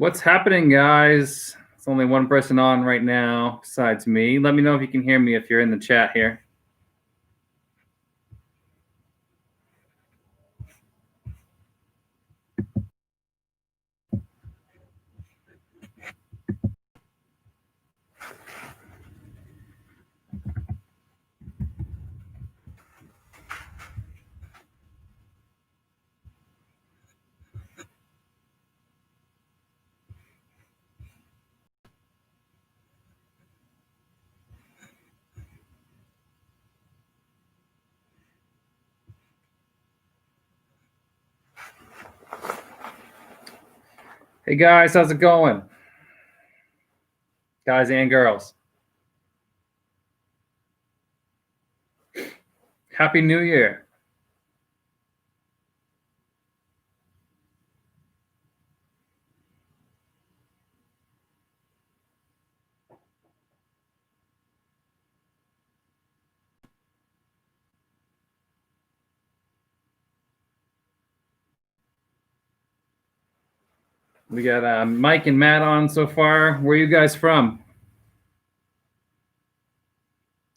What's happening, guys? It's only one person on right now besides me. Let me know if you can hear me if you're in the chat here. Hey guys, how's it going? Guys and girls. Happy New Year. We got Mike and Matt on so far. Where are you guys from?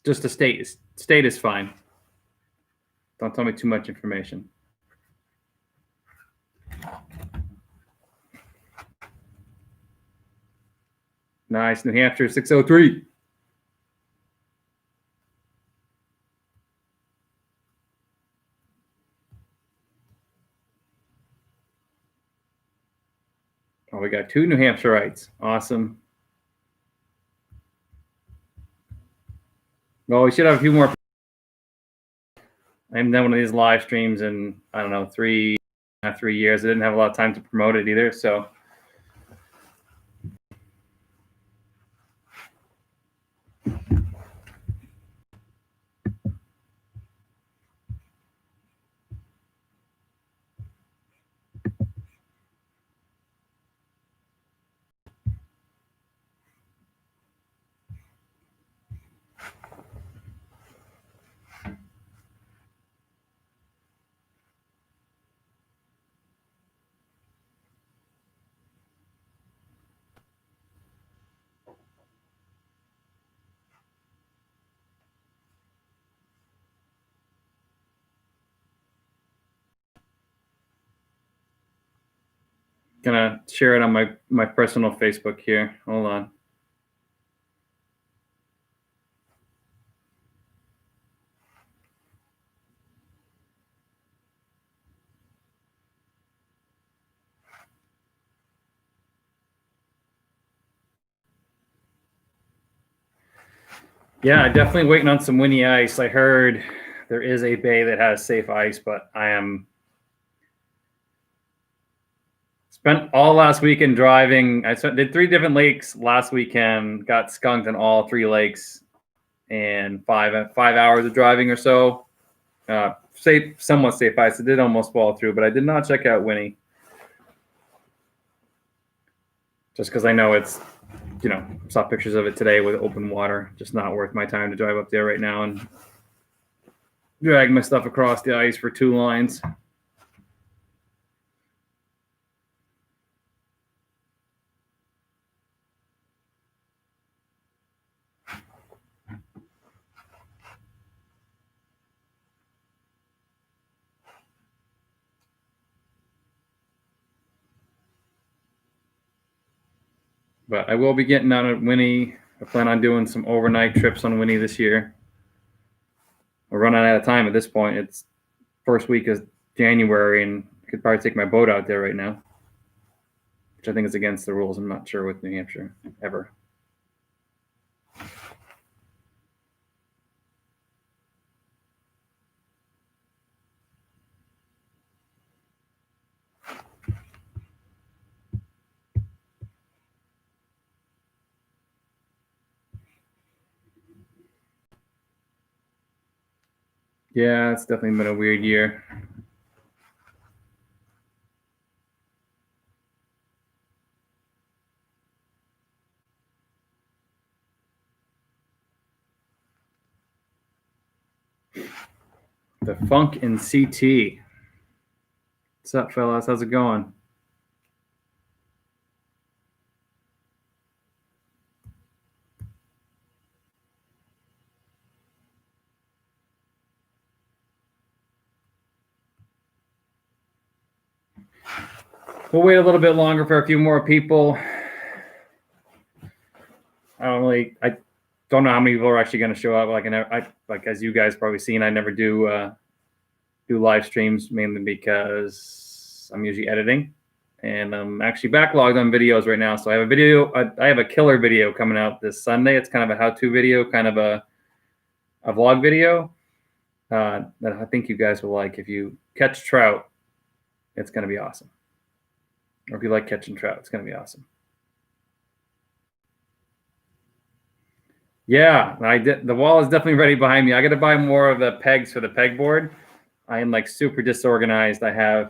Just a state. State is fine. Don't tell me too much information. Nice. New Hampshire 603. Oh, we got 2 New Hampshireites. Awesome. Well, we should have a few more. I haven't done one of these live streams in, I don't know, 3 years. I didn't have a lot of time to promote it either. So gonna share it on my personal Facebook here. Hold on. Yeah, definitely waiting on some windy ice. I heard there is a bay that has safe ice, but I am spent all last weekend driving. I did 3 different lakes last weekend. Got skunked on all 3 lakes, and 5 hours of driving or so. Safe, somewhat safe ice. It did almost fall through, but I did not check out Winnie, just because I know it's, saw pictures of it today with open water. Just not worth my time to drive up there right now and drag my stuff across the ice for 2 lines. But I will be getting out at Winnie. I plan on doing some overnight trips on Winnie this year. We're running out of time at this point. It's first week of January, and I could probably take my boat out there right now, which I think is against the rules. I'm not sure with New Hampshire ever. Yeah, it's definitely been a weird year. The Funk and CT. What's up, fellas? How's it going? we'll wait a little bit longer for a few more people. I don't know how many people are actually going to show up. Like as you guys probably seen, I never do live streams, mainly because I'm usually editing, and I'm actually backlogged on videos right now. So I have a video. I have a killer video coming out this Sunday. It's kind of a how-to video, kind of a vlog video that I think you guys will like. If you catch trout, it's going to be awesome. Or if you like catching trout, it's going to be awesome. Yeah, I did. The wall is definitely ready behind me. I got to buy more of the pegs for the pegboard. I am like super disorganized. I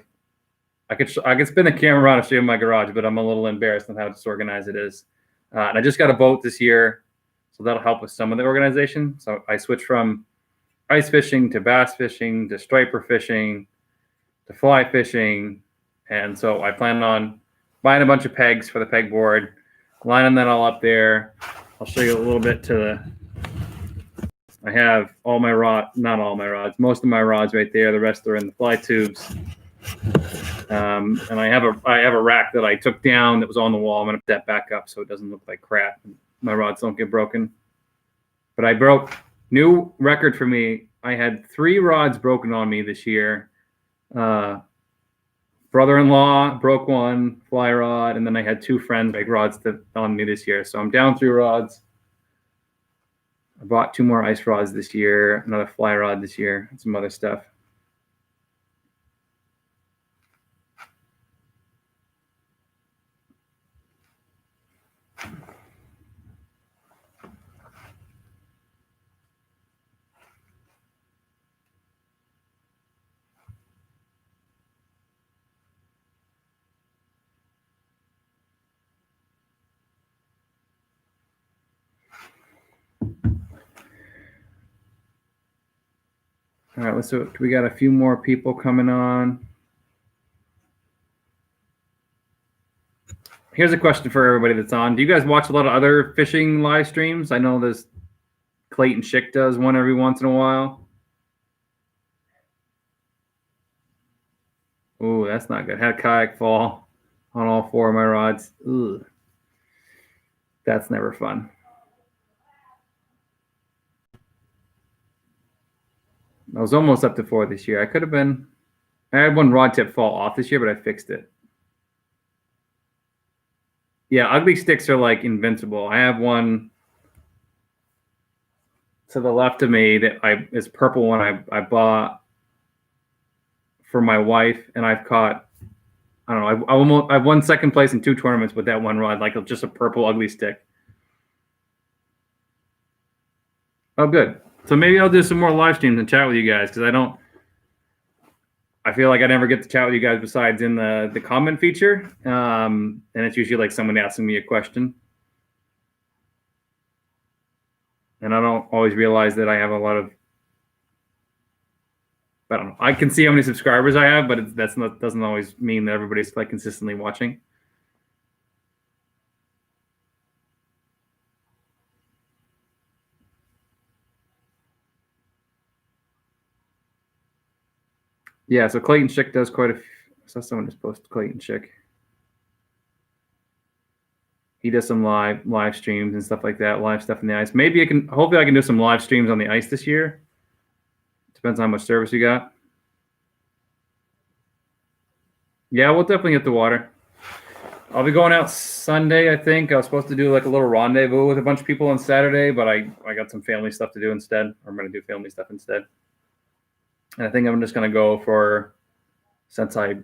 could spin the camera around and show you my garage, but I'm a little embarrassed on how disorganized it is. And I just got a boat this year, so that'll help with some of the organization. So I switched from ice fishing to bass fishing to striper fishing to fly fishing, and so I plan on buying a bunch of pegs for the pegboard, lining that all up there. I'll show you a little bit I have all my not all my rods, most of my rods right there. The rest are in the fly tubes. And I have a rack that I took down that was on the wall. I'm gonna put that back up so it doesn't look like crap. My rods don't get broken. But I broke new record for me. I had 3 rods broken on me this year. Brother-in-law broke one fly rod, and then I had 2 friends break rods on me this year. So I'm down 3 rods. I bought 2 more ice rods this year, another fly rod this year, and some other stuff. All right, so we got a few more people coming on. Here's a question for everybody that's on. Do you guys watch a lot of other fishing live streams? I know there's Clayton Schick does one every once in a while. Oh, that's not good. Had a kayak fall on all 4 of my rods. Ugh. That's never fun. I was almost up to 4 this year. I had one rod tip fall off this year, but I fixed it. Yeah, ugly sticks are like invincible. I have one to the left of me that is purple one I bought for my wife, and I've caught, I don't know, I've won second place in 2 tournaments with that one rod, like just a purple ugly stick. Oh, good. So maybe I'll do some more live streams and chat with you guys, because I feel like I never get to chat with you guys besides in the comment feature. And it's usually like someone asking me a question. And I don't always realize that I have a lot of, I don't know. I can see how many subscribers I have, but doesn't always mean that everybody's like consistently watching. Yeah, so Clayton Schick does quite a few. I saw someone just posted Clayton Schick. He does some live streams and stuff like that, live stuff in the ice. Hopefully I can do some live streams on the ice this year. Depends on how much service you got. Yeah, we'll definitely hit the water. I'll be going out Sunday, I think. I was supposed to do like a little rendezvous with a bunch of people on Saturday, but I got some family stuff to do instead. I'm going to do family stuff instead. And I think I'm just going to go since I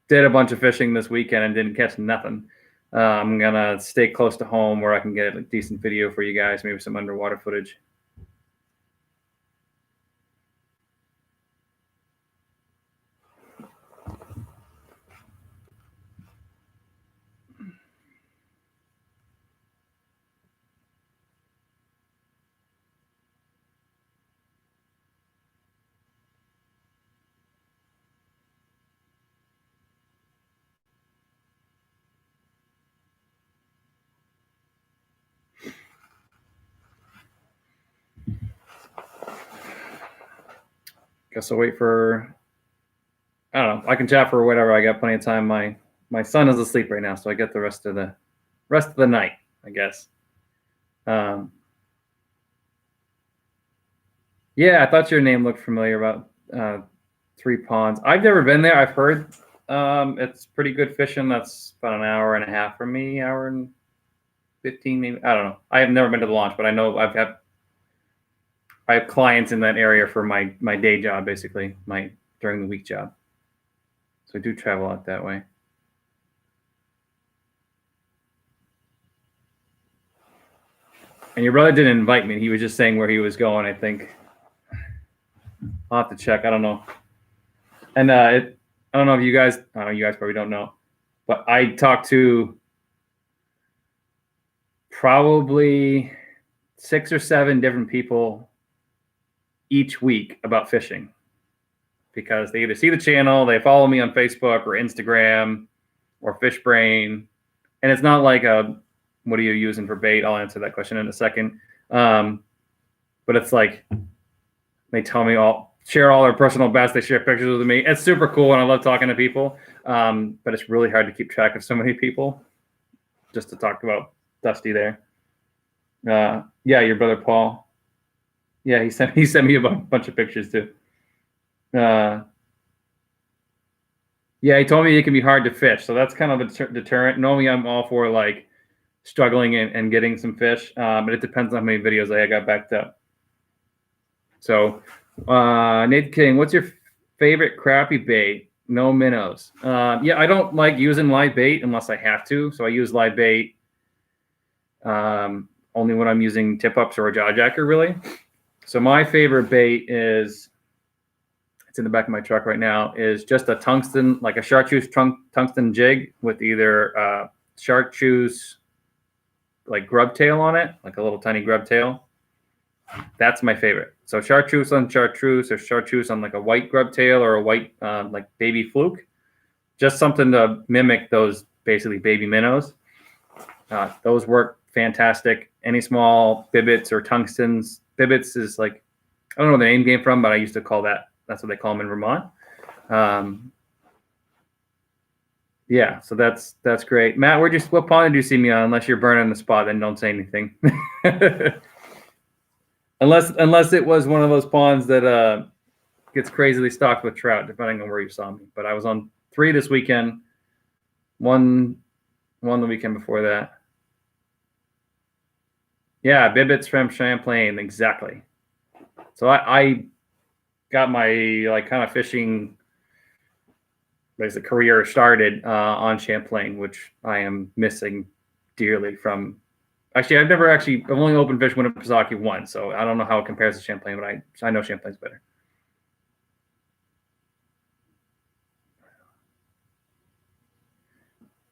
did a bunch of fishing this weekend and didn't catch nothing, I'm going to stay close to home where I can get a decent video for you guys, maybe some underwater footage. Guess I'll wait for I don't know. I can chat for whatever. I got plenty of time. My son is asleep right now, so I get the rest of the night, I guess. Yeah, I thought your name looked familiar about Three Ponds. I've never been there. I've heard it's pretty good fishing. That's about an hour and a half from me, hour and 15 maybe. I don't know. I have never been to the launch, but I know I have clients in that area for my day job, basically, my during the week job. So I do travel out that way. And your brother didn't invite me. He was just saying where he was going, I think. I'll have to check. I don't know. And I don't know if you guys, I don't know, you guys probably don't know, but I talked to probably 6 or 7 different people each week about fishing, because they either see the channel, they follow me on Facebook or Instagram or FishBrain. And it's not like what are you using for bait? I'll answer that question in a second. But it's like they tell me share all their personal best. They share pictures with me. It's super cool, and I love talking to people. But it's really hard to keep track of so many people. Just to talk about Dusty there. Yeah, your brother Paul. Yeah, he sent me a bunch of pictures too. Yeah, he told me it can be hard to fish, so that's kind of a deterrent. Normally, I'm all for like struggling and getting some fish, but it depends on how many videos I got backed up. So, Nate King, what's your favorite crappie bait? No minnows. Yeah, I don't like using live bait unless I have to. So I use live bait only when I'm using tip ups or a jaw jacker, really. So my favorite bait is, it's in the back of my truck right now, is just a tungsten, like a chartreuse tungsten jig with either chartreuse like grub tail on it, like a little tiny grub tail. That's my favorite. So chartreuse on chartreuse, or chartreuse on like a white grub tail or a white like baby fluke. Just something to mimic those basically baby minnows. Those work fantastic. Any small bibbits or tungstens. Bibbits is like, I don't know where the name came from, but I used to call that's what they call them in Vermont. Yeah, so that's great. Matt, what pond did you see me on? Unless you're burning the spot, then don't say anything. Unless it was one of those ponds that gets crazily stocked with trout, depending on where you saw me. But I was on 3 this weekend, one the weekend before that. Yeah, Bibbits from Champlain, exactly. So I got my like kind of fishing basically career started on Champlain, which I am missing dearly from. Actually, I've only opened fish Winnipesaukee once, so I don't know how it compares to Champlain, but I know Champlain's better.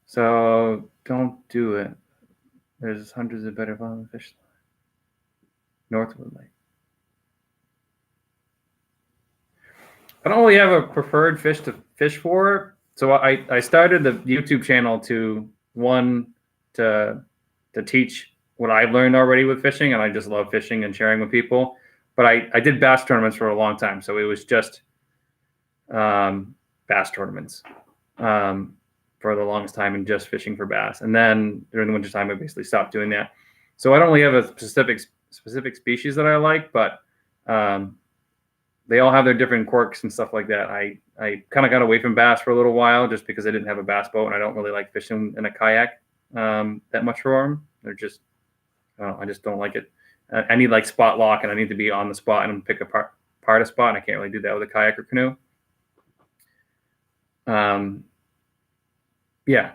So don't do it. There's hundreds of better bottom fish. Northwood Lake. I don't really have a preferred fish to fish for. So I started the YouTube channel to teach what I've learned already with fishing, and I just love fishing and sharing with people. But I did bass tournaments for a long time, so it was just bass tournaments for the longest time, and just fishing for bass. And then during the winter time, I basically stopped doing that. So I don't really have a specific species that I like, but they all have their different quirks and stuff like that. I kind of got away from bass for a little while just because I didn't have a bass boat, and I don't really like fishing in a kayak that much for them. They're just, I just don't like it. I need like spot lock, and I need to be on the spot and pick apart a spot, and I can't really do that with a kayak or canoe. Yeah,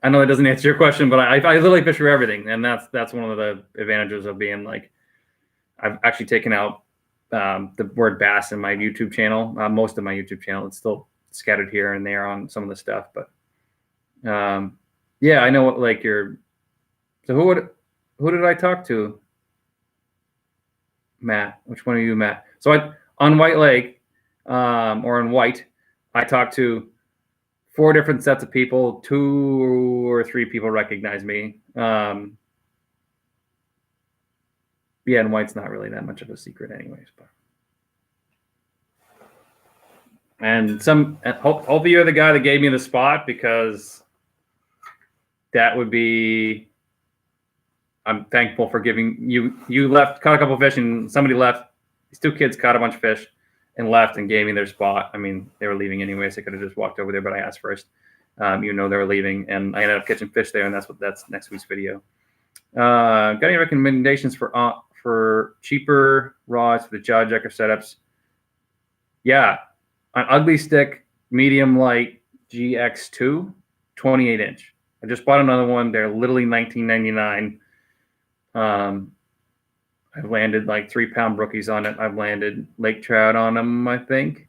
I know that doesn't answer your question, but I literally fish for everything, and that's one of the advantages of being like, I've actually taken out the word bass in my YouTube channel. Most of my YouTube channel, it's still scattered here and there on some of the stuff, but yeah, I know what like your. So who did I talk to? Matt. Which one are you, Matt? So on White Lake, or in White, I talked to 4 different sets of people. 2 or 3 people recognize me. Yeah, and White's not really that much of a secret anyways. But And hopefully you're the guy that gave me the spot, because that would be, I'm thankful for giving you left, caught a couple of fish, and somebody left. These two kids caught a bunch of fish and left and gave me their spot. I mean, they were leaving anyway, so I could have just walked over there, but I asked first. You know, they were leaving, and I ended up catching fish there, and that's next week's video. Got any recommendations for cheaper rods for the jaw jacker setups? Yeah, an Ugly Stick medium light GX2 28-inch. I just bought another one. They're literally $19.99. I've landed like 3-pound brookies on it. I've landed lake trout on them, I think.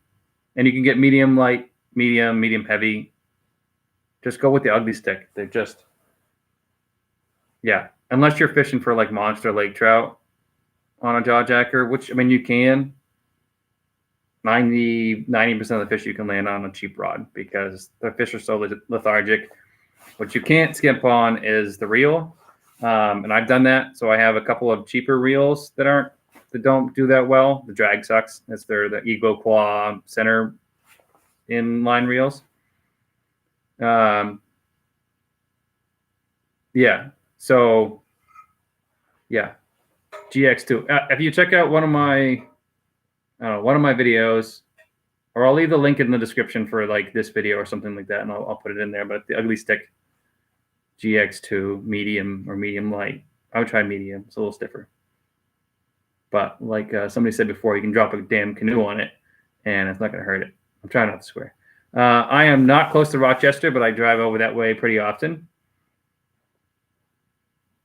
And you can get medium light, medium heavy. Just go with the Ugly Stick. They're just, yeah. Unless you're fishing for like monster lake trout on a jaw jacker, which, I mean, you can. 90% of the fish you can land on a cheap rod, because the fish are so lethargic. What you can't skimp on is the reel. And I've done that. So I have a couple of cheaper reels that don't do that well. The drag sucks. The Eagle Claw center inline reels. Yeah. So yeah, GX2. If you check out one of my videos, or I'll leave the link in the description for like this video or something like that, and I'll put it in there. But the Ugly Stick GX2 medium or medium light, I would try medium. It's a little stiffer, but like somebody said before, you can drop a damn canoe on it and it's not going to hurt it. I'm trying not to swear. I am not close to Rochester, but I drive over that way pretty often.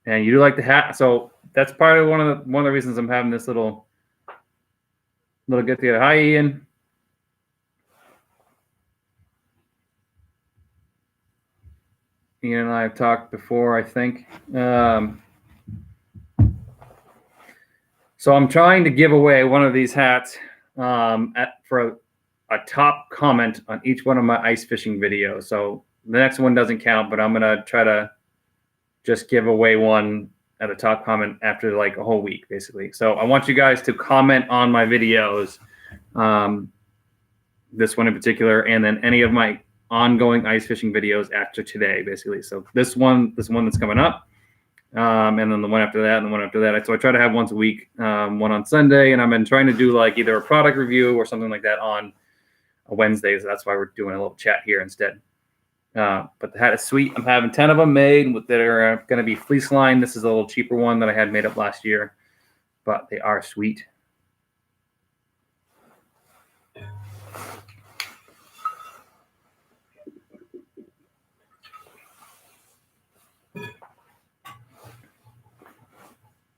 And you do like the hat, so that's part of one of the reasons I'm having this little get together. Hi, Ian. Ian and I have talked before, I think. So I'm trying to give away one of these hats for a top comment on each one of my ice fishing videos. So the next one doesn't count, but I'm gonna try to just give away one at a top comment after like a whole week, basically. So I want you guys to comment on my videos, this one in particular, and then any of my ongoing ice fishing videos after today, basically. So this one that's coming up, and then the one after that, and the one after that. So I try to have once a week, one on Sunday, and I've been trying to do like either a product review or something like that on a Wednesday. So that's why we're doing a little chat here instead. But the hat is sweet. I'm having 10 of them made that are going to be fleece lined. This is a little cheaper one that I had made up last year, but they are sweet.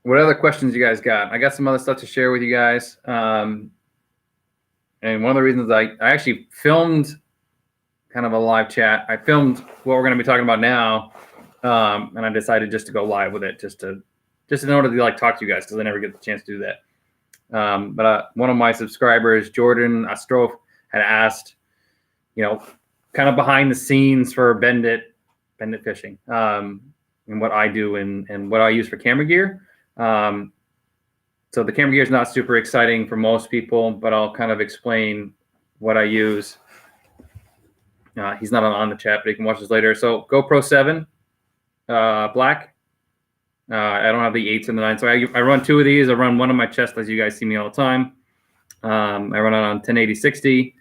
What other questions you guys got? I got some other stuff to share with you guys. And one of the reasons I actually filmed kind of a live chat. I filmed what we're going to be talking about now, and I decided just to go live with it, just in order to like talk to you guys, because I never get the chance to do that. But one of my subscribers, Jordan Astrof, had asked, kind of behind the scenes for Bend It fishing, and what I do and what I use for camera gear. So the camera gear is not super exciting for most people, but I'll kind of explain what I use. He's not on the chat, but he can watch this later. So GoPro 7 black. I don't have the 8s and the 9s. So I run 2 of these. I run one on my chest, as you guys see me all the time. I run it on 1080-60.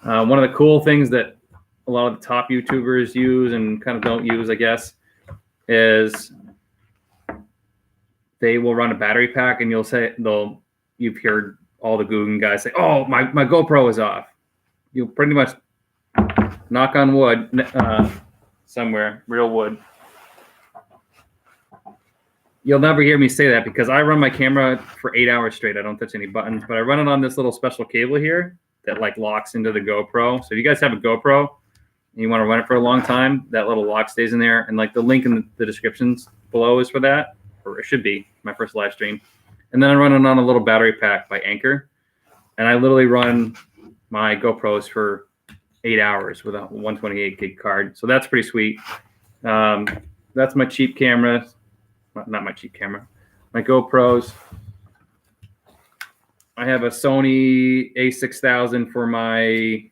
One of the cool things that a lot of the top YouTubers use and kind of don't use, I guess, is they will run a battery pack, and you've heard all the Googan guys say, "Oh, my GoPro is off." You pretty much, knock on wood, somewhere, real wood. You'll never hear me say that, because I run my camera for 8 hours straight. I don't touch any buttons, but I run it on this little special cable here that like locks into the GoPro. So if you guys have a GoPro and you want to run it for a long time, that little lock stays in there. And like the link in the descriptions below is for that, or it should be my first live stream. And then I run it on a little battery pack by Anchor. And I literally run my GoPros for 8 hours with a 128 gig card. So that's pretty sweet. That's my cheap camera. Not my cheap camera. My GoPros. I have a Sony A6000 for my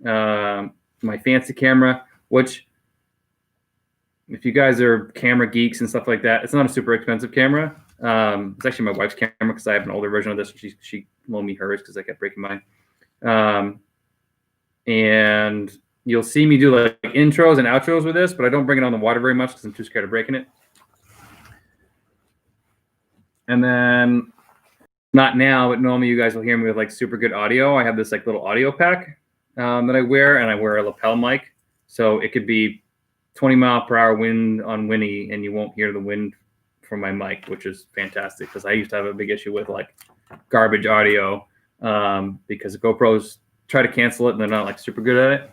my fancy camera, which if you guys are camera geeks and stuff like that, it's not a super expensive camera. It's actually my wife's camera because I have an older version of this. She loaned me hers because I kept breaking mine. And you'll see me do like intros and outros with this, but I don't bring it on the water very much because I'm too scared of breaking it. And then, not now, but normally you guys will hear me with like super good audio. I have this like little audio pack that I wear, and I wear a lapel mic. So it could be 20-mile-per-hour wind on Winnie, and you won't hear the wind from my mic, which is fantastic because I used to have a big issue with like garbage audio because the GoPros try to cancel it and they're not like super good at it.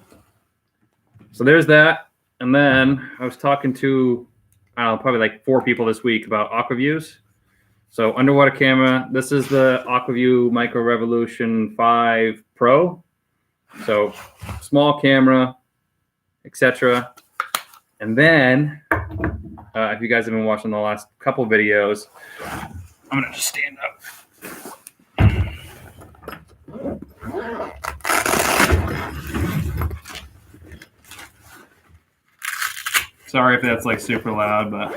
So there's that. And then I was talking to probably like 4 people this week about Aqua-Views. So underwater camera, this is the Aqua-View Micro Revolution 5 Pro. So small camera, etc. And then if you guys have been watching the last couple videos, I'm gonna just stand up. Sorry if that's like super loud, but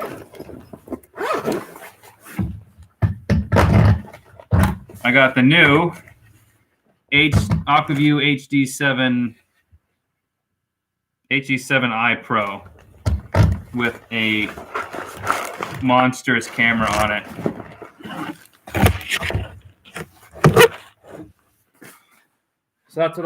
I got the new Aqua-View HD7i Pro with a monstrous camera on it. So that's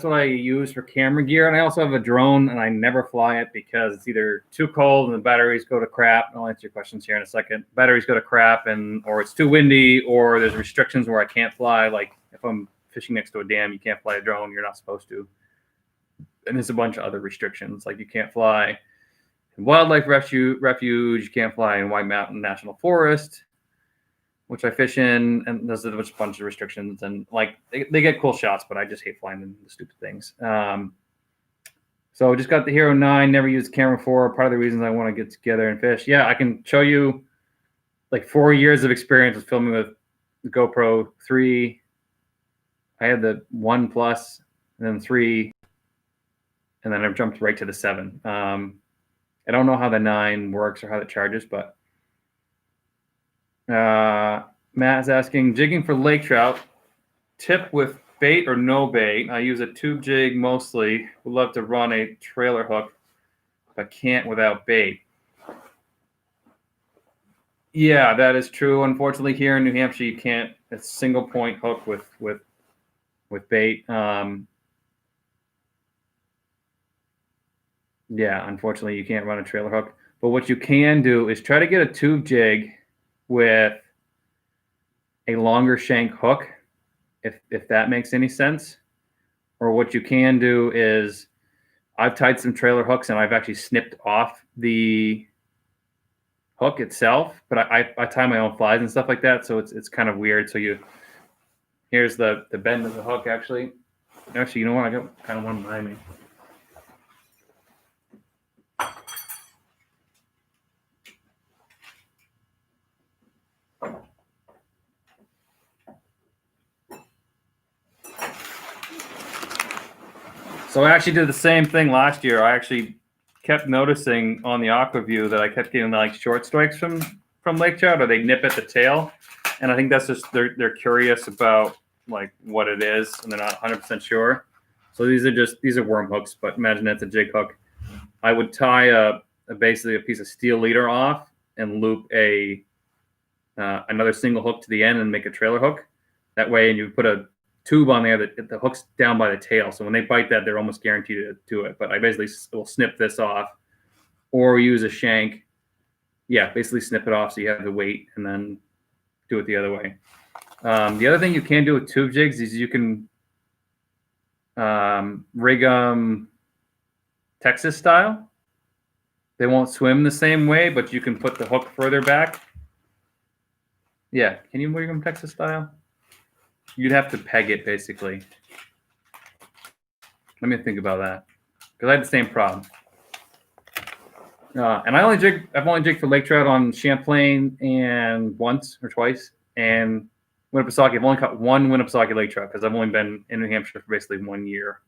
what I use for camera gear, and I also have a drone, and I never fly it because it's either too cold and the batteries go to crap. I'll answer your questions here in a second. Batteries go to crap, or it's too windy, or there's restrictions where I can't fly. Like if I'm fishing next to a dam, you can't fly a drone. You're not supposed to. And there's a bunch of other restrictions, like you can't fly in wildlife refuge, you can't fly in White Mountain National Forest, which I fish in, and there's a bunch of restrictions, and like they get cool shots, but I just hate flying in the stupid things. So I just got the Hero 9, never used the camera before. Part of the reasons I want to get together and fish. Yeah, I can show you like 4 years of experience with filming with the GoPro 3. I had the 1 Plus, and then 3, and then I've jumped right to the 7. I don't know how the 9 works or how it charges, but Matt's asking, jigging for lake trout, tip with bait or no bait? I use a tube jig mostly. Would love to run a trailer hook, but can't without bait. Yeah, that is true. Unfortunately, here in New Hampshire, you can't a single point hook with bait. Yeah, unfortunately, you can't run a trailer hook. But what you can do is try to get a tube jig with a longer shank hook, if that makes any sense. Or what you can do is, I've tied some trailer hooks and I've actually snipped off the hook itself, but I tie my own flies and stuff like that, so it's kind of weird. So here's the bend of the hook actually. Actually, you know what? I got kind of one behind me. So I actually did the same thing last year. I actually kept noticing on the Aqua-View that I kept getting like short strikes from lake trout, or they nip at the tail, and I think that's just they're curious about like what it is, and they're not 100% sure. So these are worm hooks, but imagine that's a jig hook. I would tie basically a piece of steel leader off and loop another single hook to the end and make a trailer hook. That way, and you put a tube on there that the hook's down by the tail, so when they bite that, they're almost guaranteed to do it. But I basically will snip this off, or use a shank. Yeah, basically snip it off so you have the weight, and then do it the other way. The other thing you can do with tube jigs is you can rig them Texas style. They won't swim the same way, but you can put the hook further back. Yeah, can you rig them Texas style? You'd have to peg it basically. Let me think about that, because I had the same problem. And I've only jigged for lake trout on Champlain and once or twice, and Winnipesaukee. I've only caught one Winnipesaukee lake trout because I've only been in New Hampshire for basically 1 year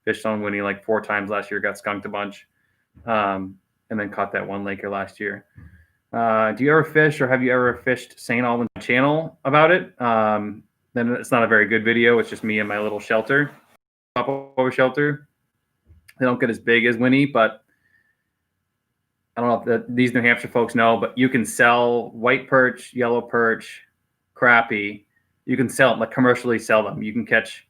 Fished on Winnie like 4 times last year, got skunked a bunch, and then caught that one laker last year. Do you ever fish, or have you ever fished St. Albans Channel about it? Then it's not a very good video. It's just me and my little shelter, popover shelter. They don't get as big as Winnie, but I don't know if these New Hampshire folks know, but you can sell white perch, yellow perch, crappie. You can sell them, like commercially sell them. You can catch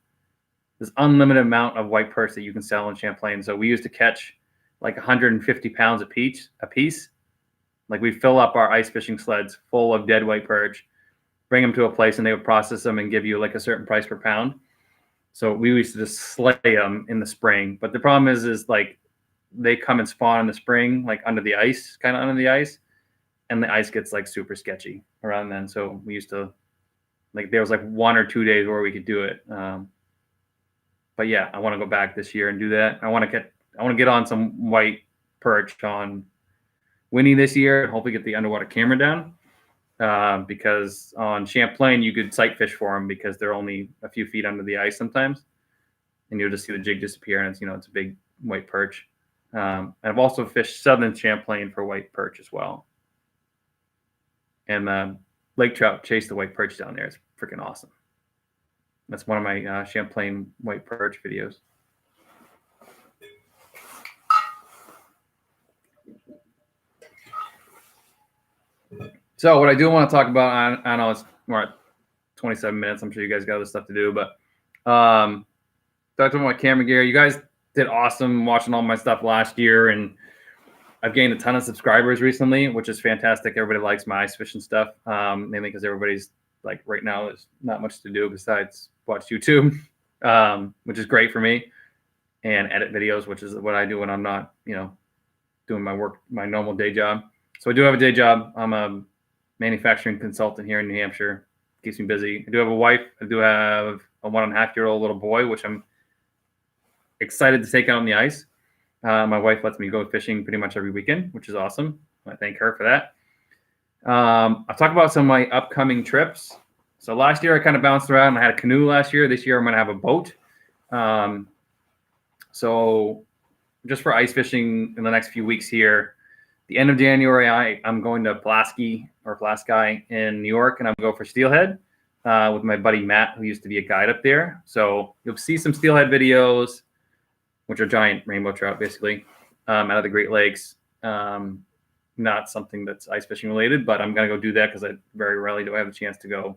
this unlimited amount of white perch that you can sell in Champlain. So we used to catch like 150 pounds a piece. Like we'd fill up our ice fishing sleds full of dead white perch, bring them to a place, and they would process them and give you like a certain price per pound. So we used to just slay them in the spring. But the problem is like they come and spawn in the spring, like under the ice, kind of under the ice, and the ice gets like super sketchy around then. So we used to, like, there was like 1 or 2 days where we could do it. But yeah, I want to go back this year and do that. I want to get on some white perch on Winnie this year and hopefully get the underwater camera down. Because on Champlain you could sight fish for them because they're only a few feet under the ice sometimes, and you'll just see the jig disappear, and it's a big white perch. And I've also fished southern Champlain for white perch as well, and lake trout chase the white perch down there. It's freaking awesome. That's one of my Champlain white perch videos. So what I do want to talk about, I know we're at 27 minutes. I'm sure you guys got other stuff to do, but talk about my camera gear. You guys did awesome watching all my stuff last year, and I've gained a ton of subscribers recently, which is fantastic. Everybody likes my ice fishing stuff, mainly because everybody's like, right now there's not much to do besides watch YouTube, which is great for me, and edit videos, which is what I do when I'm not, doing my work, my normal day job. So I do have a day job. I'm a manufacturing consultant here in New Hampshire. Keeps me busy. I do have a wife. I do have a 1.5-year-old little boy, which I'm excited to take out on the ice. My wife lets me go fishing pretty much every weekend, which is awesome. I thank her for that. I'll talk about some of my upcoming trips. So last year I kind of bounced around. I had a canoe last year. This year I'm going to have a boat. So just for ice fishing in the next few weeks here, the end of January, I'm going to Pulaski in New York, and I'm going to go for steelhead with my buddy Matt, who used to be a guide up there. So you'll see some steelhead videos, which are giant rainbow trout, basically, out of the Great Lakes. Not something that's ice fishing related, but I'm going to go do that because I very rarely do I have a chance to go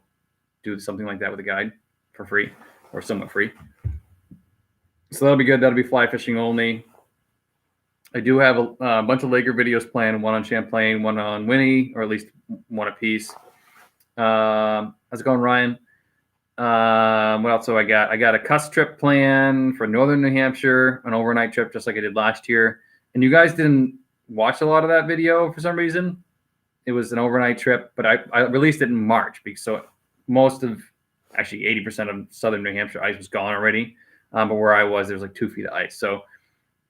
do something like that with a guide for free or somewhat free. So that'll be good. That'll be fly fishing only. I do have a bunch of Laker videos planned, one on Champlain, one on Winnie, or at least one apiece. How's it going, Ryan? What else do I got? I got a cuss trip planned for northern New Hampshire, an overnight trip, just like I did last year. And you guys didn't watch a lot of that video for some reason. It was an overnight trip, but I released it in March, because so most of, actually 80% of southern New Hampshire ice was gone already. But where I was, there was like 2 feet of ice. So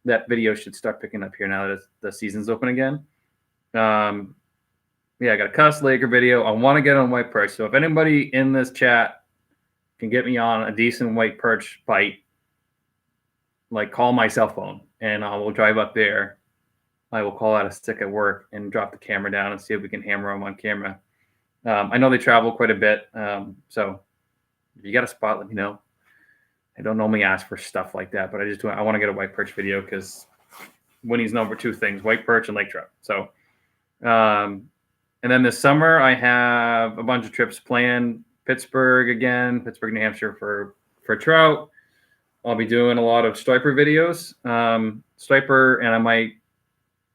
that video should start picking up here now that the season's open again. Yeah, I got a cuss Laker video. I want to get on white perch. So if anybody in this chat can get me on a decent white perch bite, like, call my cell phone and I will drive up there. I will call out a stick at work and drop the camera down and see if we can hammer them on camera. I know they travel quite a bit. So if you got a spot, let me know. I don't normally ask for stuff like that, but I want to get a white perch video because Winnie's known for 2 things: white perch and lake trout. So, and then this summer I have a bunch of trips planned. Pittsburgh, New Hampshire for trout. I'll be doing a lot of striper videos, striper, and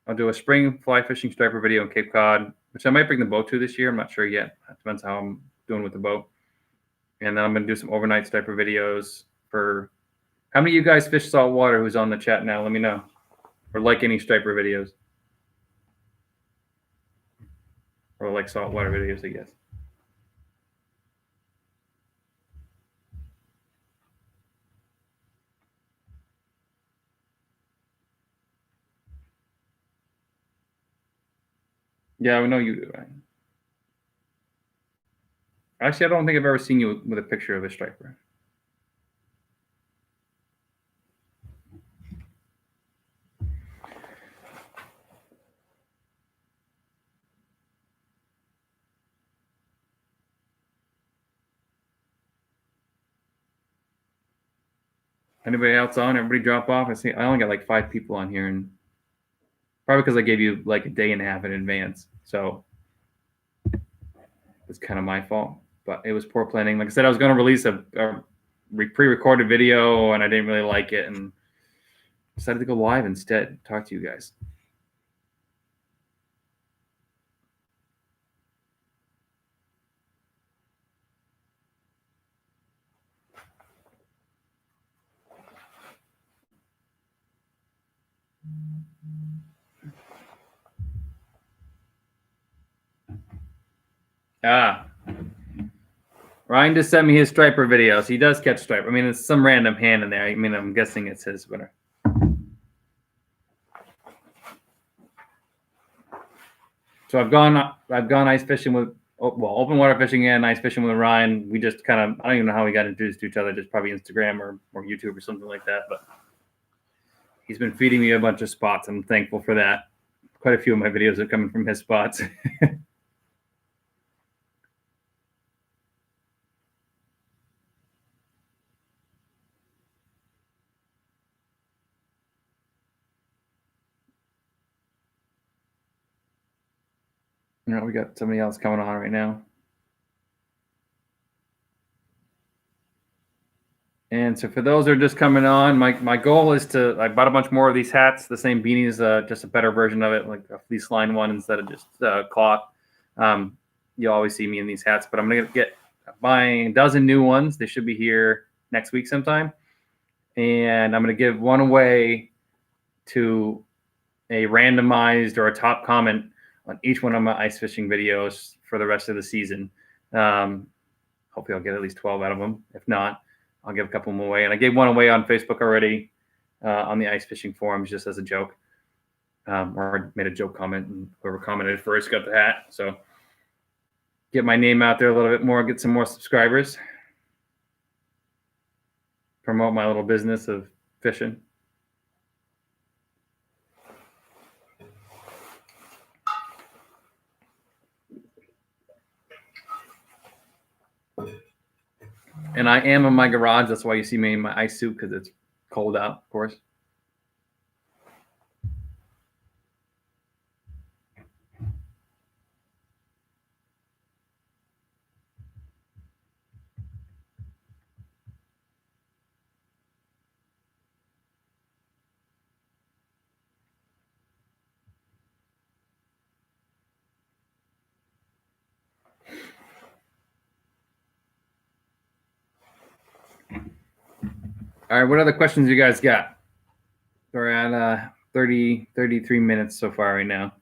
I'll do a spring fly fishing striper video in Cape Cod, which I might bring the boat to this year. I'm not sure yet. It depends how I'm doing with the boat. And then I'm going to do some overnight striper videos. For how many of you guys fish saltwater who's on the chat now? Let me know. Or like any striper videos. Or like saltwater videos, I guess. Yeah, I know you do, right? Actually, I don't think I've ever seen you with a picture of a striper. Anybody else on? Everybody drop off. I see. I only got like 5 people on here, and probably because I gave you like a day and a half in advance, so it's kind of my fault. But it was poor planning. Like I said, I was going to release a pre-recorded video, and I didn't really like it, and decided to go live instead. Talk to you guys. Ryan just sent me his striper video. So he does catch striper. I mean, it's some random hand in there. I mean, I'm guessing it's his winner. So I've gone ice fishing with open water fishing and ice fishing with Ryan. We just kind of, I don't even know how we got introduced to each other, just probably Instagram or YouTube or something like that. But he's been feeding me a bunch of spots. I'm thankful for that. Quite a few of my videos are coming from his spots. You know, we got somebody else coming on right now. And so for those that are just coming on, my goal is to, I bought a bunch more of these hats, the same beanies, just a better version of it, like a fleece line one instead of just cloth. You always see me in these hats, but I'm going to get buying a dozen new ones. They should be here next week sometime. And I'm going to give one away to a randomized or a top comment on each one of my ice fishing videos for the rest of the season. Hopefully I'll get at least 12 out of them. If not, I'll give a couple more away. And I gave one away on Facebook already on the ice fishing forums just as a joke. Or made a joke comment, and whoever commented first got the hat. So get my name out there a little bit more, get some more subscribers. Promote my little business of fishing. And I am in my garage. That's why you see me in my ice suit, because it's cold out, of course. All right, what other questions you guys got? We're at 33 minutes so far right now.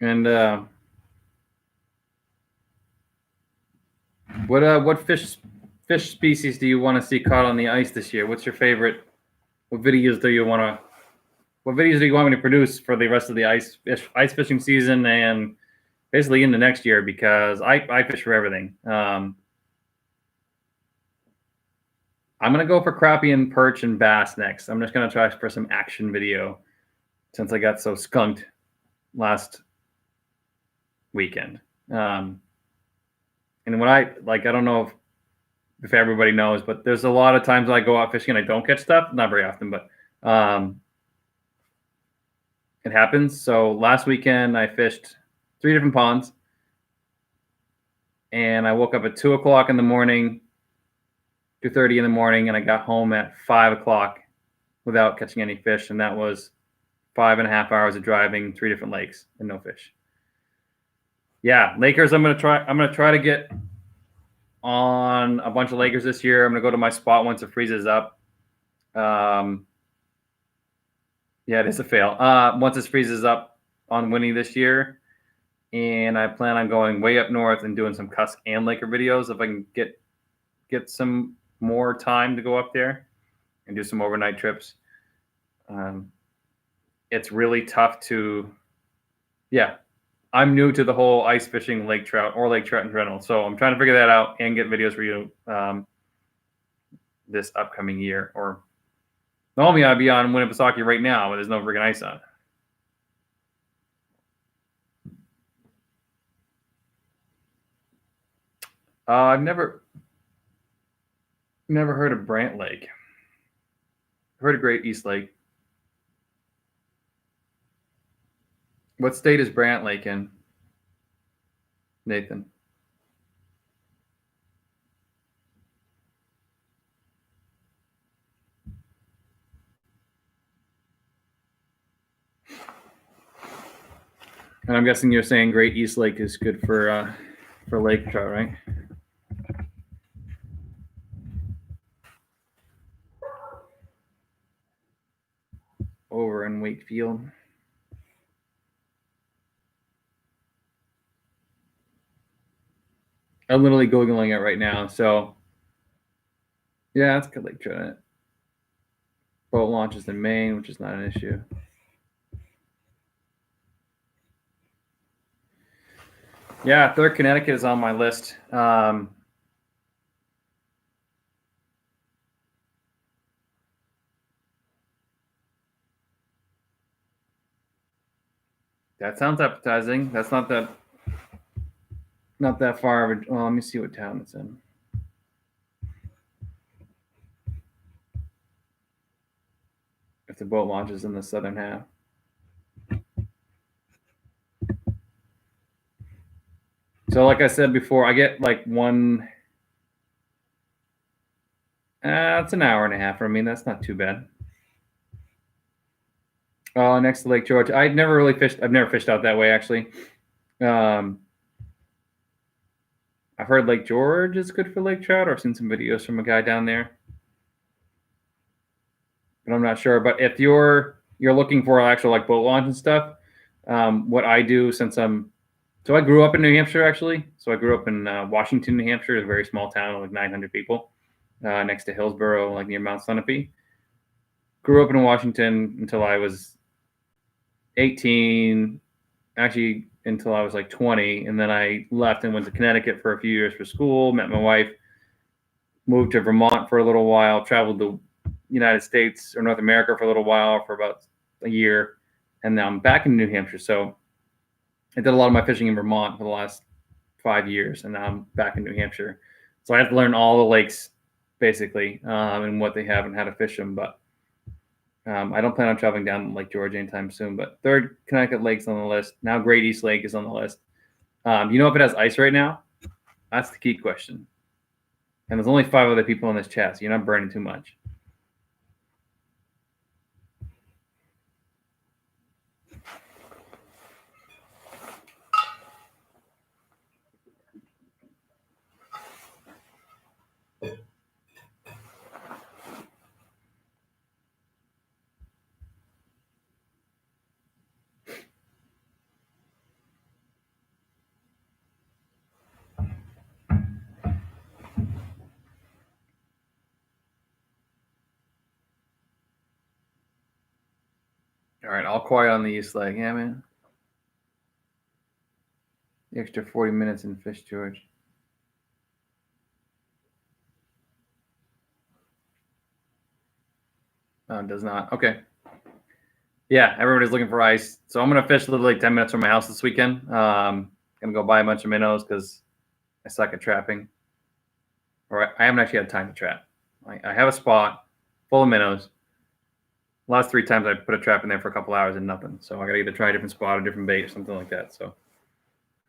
And what fish species do you want to see caught on the ice this year? What's your favorite? What videos do you want me to produce for the rest of the ice fishing season and basically into next year? Because I fish for everything. I'm gonna go for crappie and perch and bass next. I'm just gonna try for some action video since I got so skunked last weekend. And when I don't know if everybody knows, but there's a lot of times when I go out fishing and I don't catch stuff. Not very often, but it happens. So last weekend I fished 3 different ponds, and I woke up at 2 o'clock in the morning, 2:30 in the morning, and I got home at 5 o'clock without catching any fish, and that was 5.5 hours of driving 3 different lakes and no fish. Yeah, Lakers. I'm gonna try to get on a bunch of Lakers this year. I'm gonna go to my spot once it freezes up. Yeah, it is a fail. Once it freezes up on Winnie this year, and I plan on going way up north and doing some Cusk and Laker videos if I can get some more time to go up there and do some overnight trips. It's really tough to, yeah. I'm new to the whole ice fishing lake trout or lake trout in general, so I'm trying to figure that out and get videos for you this upcoming year. Or normally I'd be on Winnipesaukee right now, but there's no friggin' ice on it. I've never heard of Brant Lake. I've heard of Great East Lake. What state is Brant Lake in, Nathan? And I'm guessing you're saying Great East Lake is good for lake trout, right? Over in Wakefield. I'm literally Googling it right now. So, yeah, it's good lake trout. Boat launches in Maine, which is not an issue. Yeah, Third Connecticut is on my list. That sounds appetizing. That's not that far of a. Well, let me see what town it's in. If the boat launches in the southern half. So, like I said before, I get like one. It's an hour and a half for me. That's not too bad. Next to Lake George. I've never really fished. I've never fished out that way, actually. I've heard Lake George is good for lake trout, or I've seen some videos from a guy down there, but I'm not sure. But if you're looking for actual like boat launch and stuff, what I do, since so I grew up in New Hampshire, actually. So I grew up in Washington, New Hampshire, a very small town, like 900 people, next to Hillsborough, like near Mount Sunapee. Grew up in Washington until I was 18, actually until I was like 20. And then I left and went to Connecticut for a few years for school, met my wife, moved to Vermont for a little while, traveled the United States or North America for a little while, for about a year. And now I'm back in New Hampshire. So I did a lot of my fishing in Vermont for the last 5 years, and now I'm back in New Hampshire. So I have to learn all the lakes, basically, and what they have and how to fish them. But I don't plan on traveling down Lake George anytime soon. But Third Connecticut Lake's on the list. Now Great East Lake is on the list. You know if it has ice right now? That's the key question. And there's only 5 other people in this chat, so you're not burning too much. All right, all quiet on the East Lake. Yeah, man. The extra 40 minutes in Fish George. No, it does not. Okay. Yeah, everybody's looking for ice. So I'm going to fish literally like 10 minutes from my house this weekend. Going to go buy a bunch of minnows because I suck at trapping. Or I haven't actually had time to trap. I have a spot full of minnows. Last 3 times I put a trap in there for a couple hours and nothing. So I got to either try a different spot or different bait or something like that. So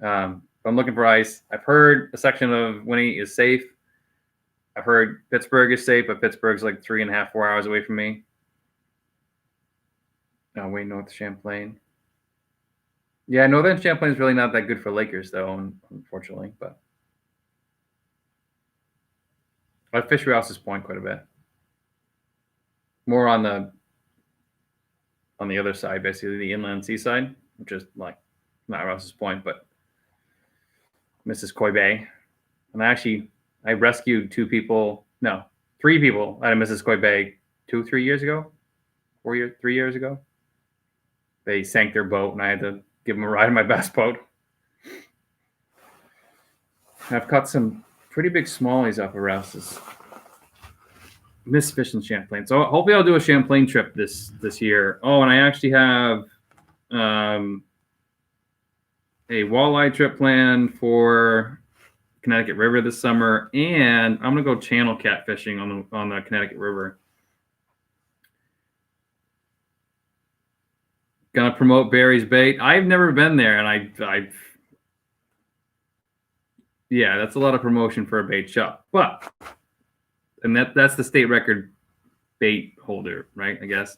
I'm looking for ice. I've heard a section of Winnie is safe. I've heard Pittsburgh is safe, but Pittsburgh's like 3.5, 4 hours away from me. Way north Champlain. Yeah, northern Champlain is really not that good for Lakers, though, unfortunately. But I fish Rouse's Point quite a bit. More on the other side, basically the inland seaside, which is like not Rouse's Point, but Missisquoi Bay. And I rescued 3 people out of Missisquoi Bay 3 years ago. 3 years ago. They sank their boat, and I had to give them a ride in my bass boat. I've caught some pretty big smallies off of Rouse's. Miss fishing Champlain. So hopefully I'll do a Champlain trip this year. Oh, and I actually have a walleye trip planned for Connecticut River this summer, and I'm gonna go channel catfishing on the Connecticut River. Gonna promote Barry's Bait. I've never been there, and I've yeah, that's a lot of promotion for a bait shop, and that's the state record bait holder, right? I guess.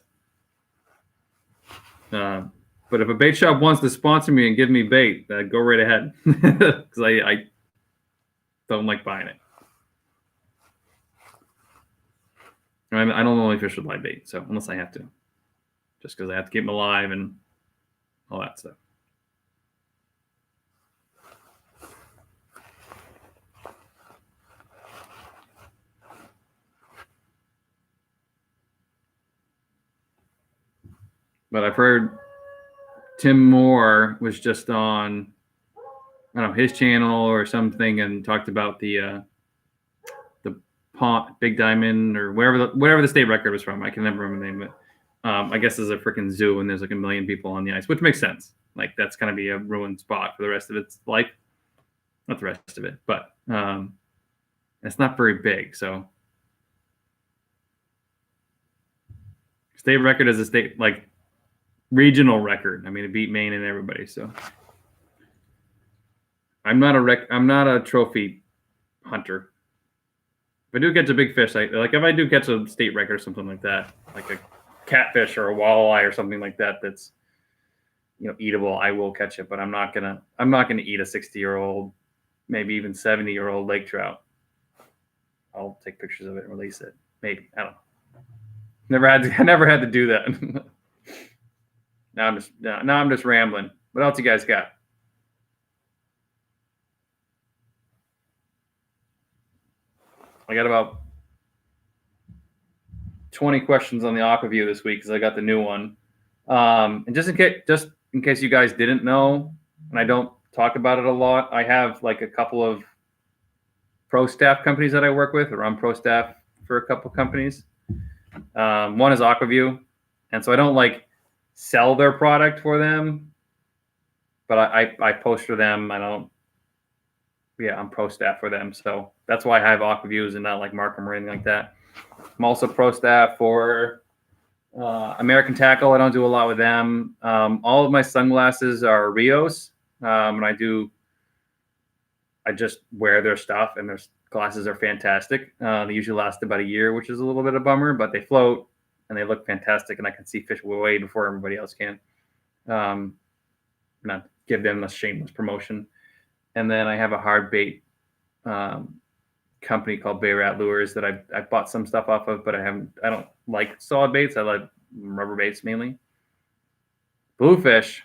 But if a bait shop wants to sponsor me and give me bait, go right ahead, because I don't like buying it. I don't only fish with live bait, so unless I have to, just because I have to keep them alive and all that stuff. But I've heard Tim Moore was just on, I don't know, his channel or something, and talked about the pond, Big Diamond, or wherever the state record was from. I can never remember the name of it. I guess there's a freaking zoo and there's like 1 million people on the ice, which makes sense. Like that's gonna be a ruined spot for the rest of its life. Not the rest of it, but it's not very big. So state record is a state like regional record. I mean, it beat Maine and everybody. So I'm not a trophy hunter. If I do catch a big fish, like if I do catch a state record or something like that, like a catfish or a walleye or something like that, that's eatable, I will catch it. But I'm not gonna eat a 60-year-old, maybe even 70-year-old lake trout. I'll take pictures of it and release it. Maybe, I don't know. I never had to do that. Now I'm just rambling. What else you guys got? I got about 20 questions on the AquaView this week because I got the new one. And just in case you guys didn't know, and I don't talk about it a lot, I have like a couple of pro staff companies that I work with, or I'm pro staff for a couple of companies. One is AquaView, and so I don't like sell their product for them, but I post for them. I'm pro staff for them, so that's why I have AquaViews and not like Markham or anything like that. I'm also pro staff for American Tackle. I don't do a lot with them. All of my sunglasses are Rios, and I just wear their stuff, and their glasses are fantastic. They usually last about a year, which is a little bit of a bummer, but they float and they look fantastic, and I can see fish way before everybody else can. Not give them a shameless promotion. And then I have a hard bait company called Bay Rat Lures that I bought some stuff off of, but I don't like solid baits. I like rubber baits mainly. Bluefish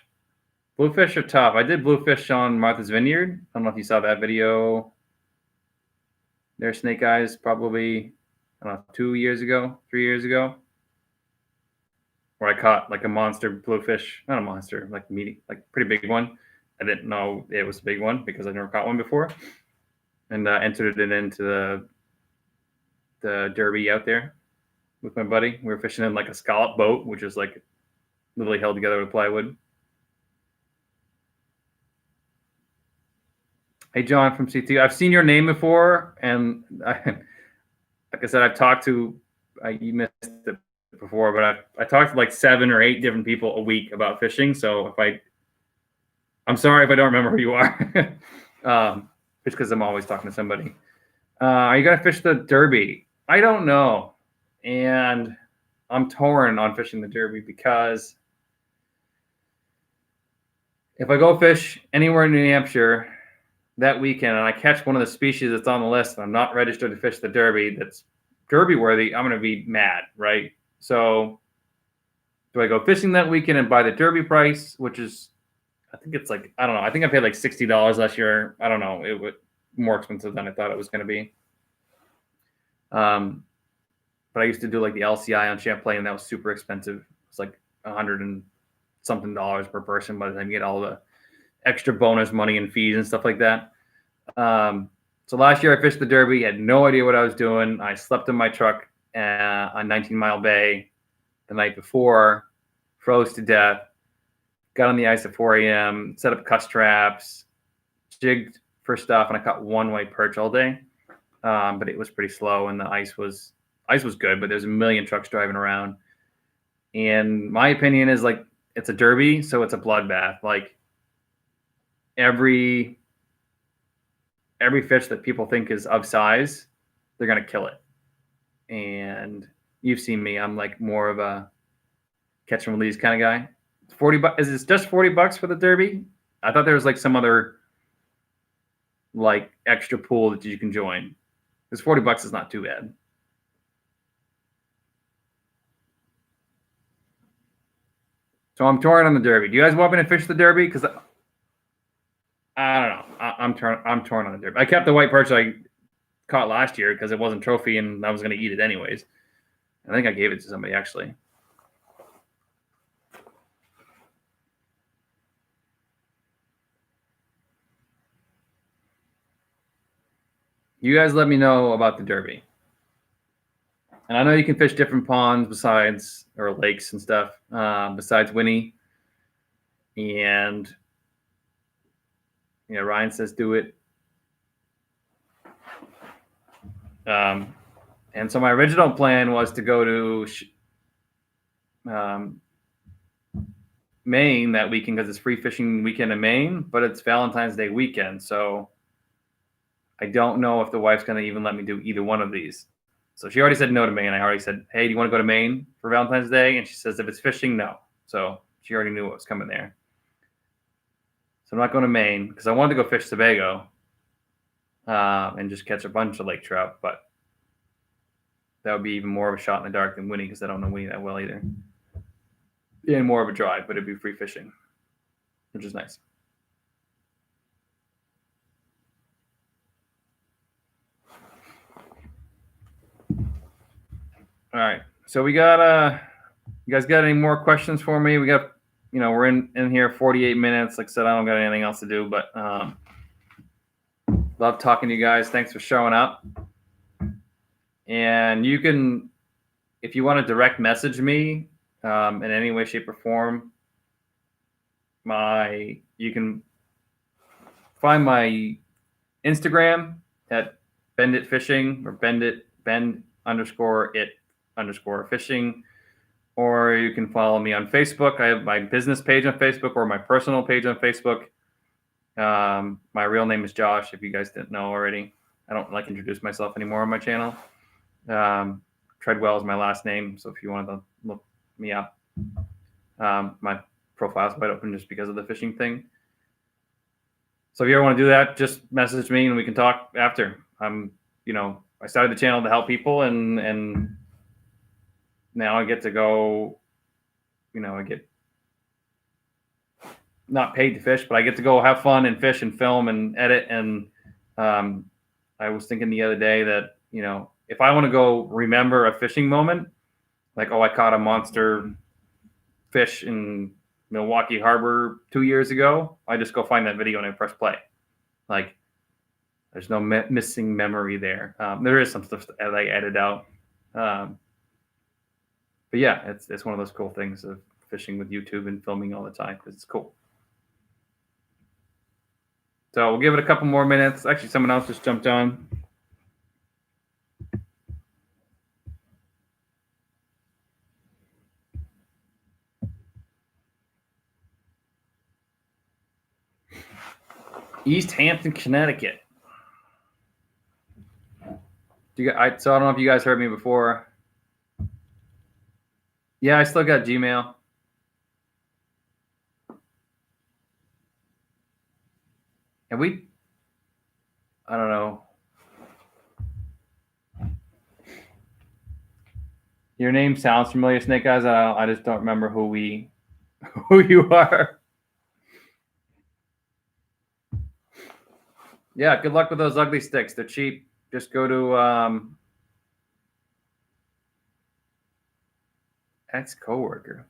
are tough. I did bluefish on Martha's Vineyard. I don't know if you saw that video. Their snake eyes probably, I don't know, 3 years ago, where I caught like a monster bluefish, not a monster, like pretty big one. I didn't know it was a big one because I never caught one before, and entered it into the derby out there with my buddy. We were fishing in like a scallop boat, which is like literally held together with plywood. Hey, John from CT. I've seen your name before, and like I said, I've talked to you missed it before, but I talked to like 7 or 8 different people a week about fishing. So I'm sorry if I don't remember who you are. Just because I'm always talking to somebody. Are you gonna fish the Derby? I don't know, and I'm torn on fishing the Derby because if I go fish anywhere in New Hampshire that weekend and I catch one of the species that's on the list and I'm not registered to fish the Derby that's Derby worthy, I'm gonna be mad, right? So do I go fishing that weekend and buy the Derby price, which is, I think it's like, I don't know. I think I paid like $60 last year. I don't know. It was more expensive than I thought it was going to be. But I used to do like the LCI on Champlain, and that was super expensive. It's like $100 and something per person by the time you get all the extra bonus money and fees and stuff like that. So last year I fished the Derby, had no idea what I was doing. I slept in my truck on 19 Mile Bay the night before, froze to death, got on the ice at 4 a.m., set up cuss traps, jigged for stuff, and I caught one white perch all day. But it was pretty slow, and the ice was good, but there's a million trucks driving around. And my opinion is like it's a Derby, so it's a bloodbath. Like every fish that people think is of size, they're gonna kill it. And you've seen me; I'm like more of a catch and release kind of guy. $40 is it just $40 for the Derby? I thought there was like some other like extra pool that you can join. Because $40 is not too bad. So I'm torn on the Derby. Do you guys want me to fish the Derby? Because I don't know. I'm torn on the Derby. I kept the white perch I caught last year because it wasn't trophy and I was going to eat it anyways. I think I gave it to somebody actually. You guys let me know about the Derby. And I know you can fish different ponds or lakes and stuff besides Winnie. And Ryan says do it. And so my original plan was to go to Maine that weekend because it's free fishing weekend in Maine, but it's Valentine's Day weekend. So I don't know if the wife's going to even let me do either one of these. So she already said no to Maine. I already said, hey, do you want to go to Maine for Valentine's Day? And she says, if it's fishing, no. So she already knew what was coming there. So I'm not going to Maine because I wanted to go fish Sebago and just catch a bunch of lake trout. But that would be even more of a shot in the dark than Winnie because I don't know Winnie that well either. And more of a drive, but it'd be free fishing, which is nice. All right. So we got you guys got any more questions for me? We got we're in here 48 minutes. Like I said, I don't got anything else to do, but love talking to you guys. Thanks for showing up. And you can, if you want to direct message me in any way, shape, or form, you can find my Instagram at benditfishing or bend_it_fishing, or you can follow me on Facebook. I have my business page on Facebook or my personal page on Facebook. My real name is Josh, if you guys didn't know already. I don't like introduce myself anymore on my channel. Treadwell is my last name, so if you wanted to look me up, my profile's wide open just because of the fishing thing. So if you ever want to do that, just message me and we can talk after. I started the channel to help people, and now I get to go. I get not paid to fish, but I get to go have fun and fish and film and edit. And I was thinking the other day that if I want to go remember a fishing moment, like I caught a monster fish in Milwaukee Harbor 2 years ago, I just go find that video and I press play. Like there's no missing memory there. There is some stuff that I edit out. But yeah, it's one of those cool things of fishing with YouTube and filming all the time because it's cool. So we'll give it a couple more minutes. Actually, someone else just jumped on. East Hampton, Connecticut. So I don't know if you guys heard me before. Yeah, I still got Gmail. And I don't know. Your name sounds familiar, Snake Eyes. I just don't remember who you are. Yeah, good luck with those ugly sticks. They're cheap. Just go to ex-coworker.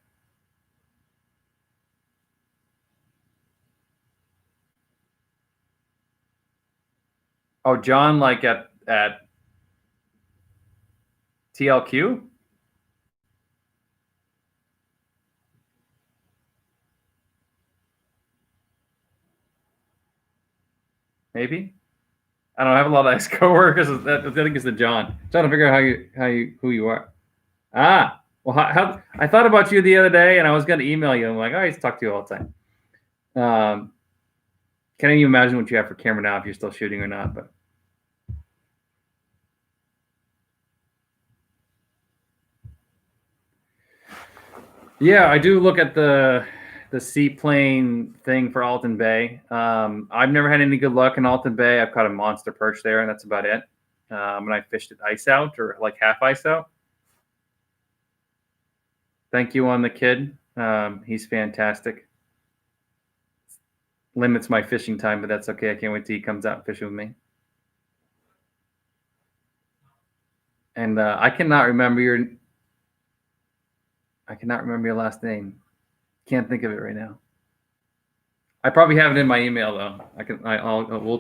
Oh, John, like at TLQ? Maybe. I don't have a lot of ex coworkers. I think it's the John. I'm trying to figure out who you are. Ah, well, how I thought about you the other day, and I was going to email you. I'm like, I used to talk to you all the time. Can't even imagine what you have for camera now, if you're still shooting or not. But yeah, I do look at the seaplane thing for Alton Bay. I've never had any good luck in Alton Bay. I've caught a monster perch there, and that's about it. And I fished it ice out or like half ice out. Thank you on the kid. He's fantastic. Limits my fishing time, but that's okay. I can't wait till he comes out and fishing with me. And I cannot remember your last name. Can't think of it right now. I probably have it in my email though.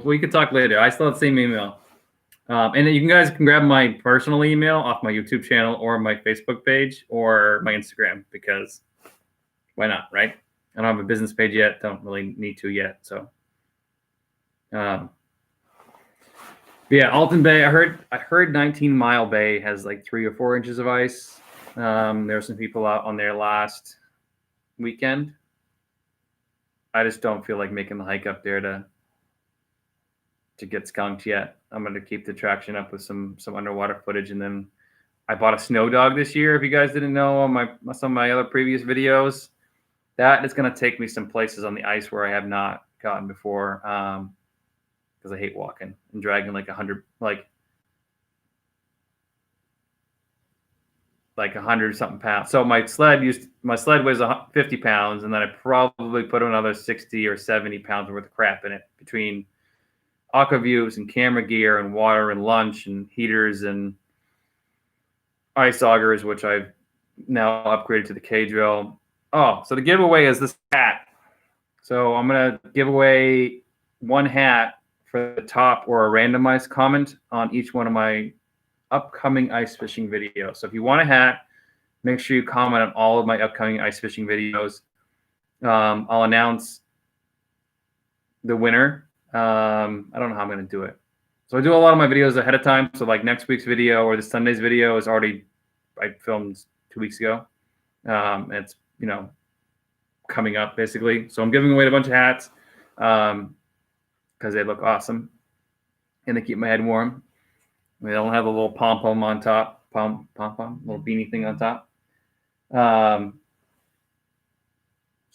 We can talk later. I still have the same email. And you guys can grab my personal email off my YouTube channel or my Facebook page or my Instagram, because why not, right? I don't have a business page yet. Don't really need to yet. So, yeah, Alton Bay. I heard 19 Mile Bay has like 3 or 4 inches of ice. There were some people out on there last weekend. I just don't feel like making the hike up there to get skunked yet. I'm going to keep the traction up with some underwater footage, and then I bought a snow dog this year. If you guys didn't know, on some of my other previous videos, that is going to take me some places on the ice where I have not gotten before, because I hate walking and dragging like 100 something pounds. So my sled weighs 50 pounds, and then I probably put another 60 or 70 pounds worth of crap in it between aquaviews and camera gear and water and lunch and heaters and ice augers, which I've now upgraded to the K-Drill. Oh, so the giveaway is this hat. So I'm going to give away one hat for the top or a randomized comment on each one of my upcoming ice fishing videos. So if you want a hat, make sure you comment on all of my upcoming ice fishing videos. I'll announce the winner. I don't know how I'm going to do it. So I do a lot of my videos ahead of time. So like next week's video or this Sunday's video is already, I filmed 2 weeks ago. It's, coming up basically. So I'm giving away a bunch of hats because they look awesome and they keep my head warm. They don't have a little pom-pom on top, pom-pom, little beanie thing on top. So